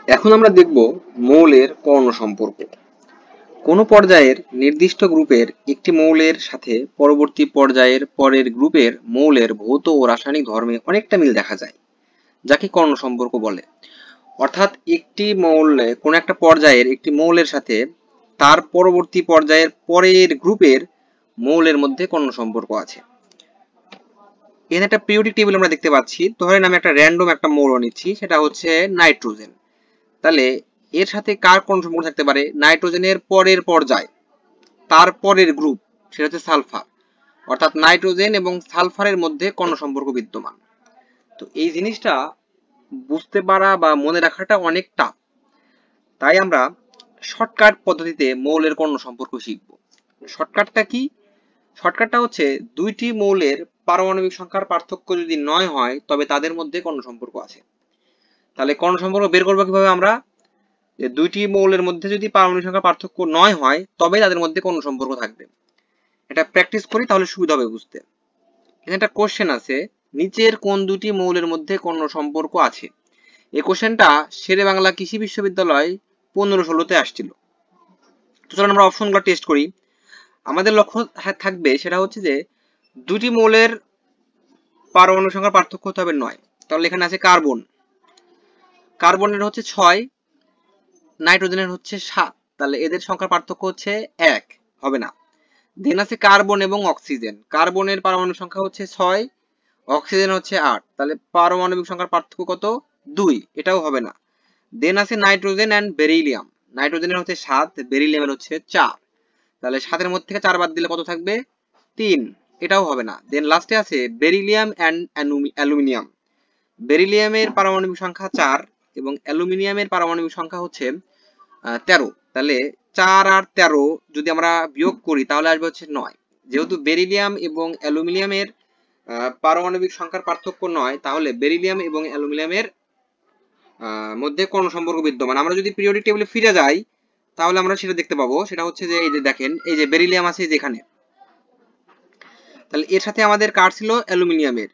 এখন আমরা দেখব মৌলের কর্ণ সম্পর্ক। কোনো পর্যায়ের নির্দিষ্ট গ্রুপের একটি মৌলের সাথে পরবর্তী পর্যায়ের পরের গ্রুপের মৌলের ভৌত ও রাসায়নিক ধর্মে অনেকটা মিল দেখা যায়, যাকে কর্ণ সম্পর্ক বলে। অর্থাৎ একটি মৌলে কোনো একটা পর্যায়ের একটি মৌলের সাথে তার পরবর্তী পর্যায়ের পরের গ্রুপের মৌলের মধ্যে কর্ণ সম্পর্ক আছে। এখানে একটা পিরিয়ডিক টেবিল আমরা দেখতে পাচ্ছি। ধরেন আমি একটা র্যান্ডম একটা মৌল নিচ্ছি, সেটা হচ্ছে নাইট্রোজেন। তাহলে এর সাথে কার কোন সম্পর্ক থাকতে পারে? নাইট্রোজেনের পরের পর্যায়, তার পরের গ্রুপ, সেটা হচ্ছে সালফার। অর্থাৎ নাইট্রোজেন এবং সালফারের মধ্যে কর্ণ সম্পর্ক বিদ্যমান। তো এই জিনিসটা বুঝতে পারা বা মনে রাখাটা অনেক টাফ। তাই আমরা শর্টকাট পদ্ধতিতে মৌলের কর্ণ সম্পর্ক শিখব। শর্টকাটটা কি? শর্টকাটটা হচ্ছে দুইটি মৌলের পারমাণবিক সংখ্যার পার্থক্য যদি 9 হয় তবে তাদের মধ্যে কর্ণ সম্পর্ক আছে। তাহলে কর্ণ সম্পর্ক বের করবো কিভাবে আমরা? যে দুইটি মৌলের মধ্যে যদি পারমাণবিক সংখ্যার পার্থক্য 9 হয় তবে তাদের মধ্যে কর্ণ সম্পর্ক থাকবে। এটা প্র্যাকটিস করি, তাহলে সুবিধা হবে বুঝতে। এখানে একটা কোশ্চেন আছে, নিচের কোন দুটি মৌলের মধ্যে কর্ণ সম্পর্ক আছে? এই কোশ্চেনটা শেরে বাংলা কৃষি বিশ্ববিদ্যালয় 15-16-তে আসছিল। তো চলুন আমরা অপশনগুলো টেস্ট করি। আমাদের লক্ষ্য থাকবে সেটা হচ্ছে যে দুটি মৌলের পারমাণবিক সংখ্যার পার্থক্য হতে হবে 9। তাহলে এখানে আছে কার্বন, কার্বনের হচ্ছে 6, নাইট্রোজেনের হচ্ছে 7, তাহলে এদের সংখ্যার পার্থক্য হচ্ছে 1, হবে না। দেন আছে কার্বন এবং অক্সিজেন, কার্বনের পারমাণবিক সংখ্যা হচ্ছে 6, অক্সিজেন হচ্ছে 8, তাহলে পারমাণবিক সংখ্যার পার্থক্য কত? 2, এটাও হবে না। দেন আছে নাইট্রোজেন এন্ড বেরিলিয়াম, নাইট্রোজেনের হচ্ছে 7, বেরিলিয়ামের হচ্ছে 4, তাহলে 7-এর মধ্যে থেকে 4 বাদ দিলে কত থাকবে? 3, এটাও হবে না। দেন লাস্টে আছে বেরিলিয়াম এন্ড অ্যালুমিনিয়াম, বেরিলিয়ামের পারমাণবিক সংখ্যা 4 এবং অ্যালুমিনিয়ামের পারমাণবিক সংখ্যা হচ্ছে 13, তাহলে 4 আর 13 যদি আমরা বিয়োগ করি তাহলে আসবে হচ্ছে 9। যেহেতু বেরিলিয়াম এবং অ্যালুমিনিয়ামের পারমাণবিক সংখ্যার পার্থক্য 9, তাহলে বেরিলিয়াম এবং অ্যালুমিনিয়ামের মধ্যে কোন সম্পর্ক বিদ্যমান। আমরা যদি পিরিয়ডিক টেবিলে ফিরে যাই তাহলে আমরা সেটা দেখতে পাবো। সেটা হচ্ছে যে এই যে দেখেন, এই যে বেরিলিয়াম আছে যেখানে, তাহলে এর সাথে আমাদের কার ছিল? অ্যালুমিনিয়ামের।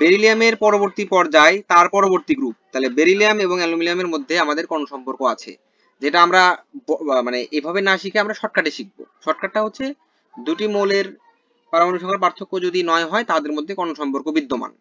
বেরিলিয়ামের পরবর্তী পর্যায় তার পরবর্তী গ্রুপ, তাহলে বেরিলিয়াম এবং অ্যালুমিনিয়ামের মধ্যে আমাদের কোন সম্পর্ক আছে, যেটা আমরা মানে এভাবে না শিখে আমরা শর্টকাটে শিখবো। শর্টকাটটা হচ্ছে দুটি মৌলের পারমাণবিক সংখ্যার পার্থক্য যদি 9 হয় তাদের মধ্যে কোন সম্পর্ক বিদ্যমান।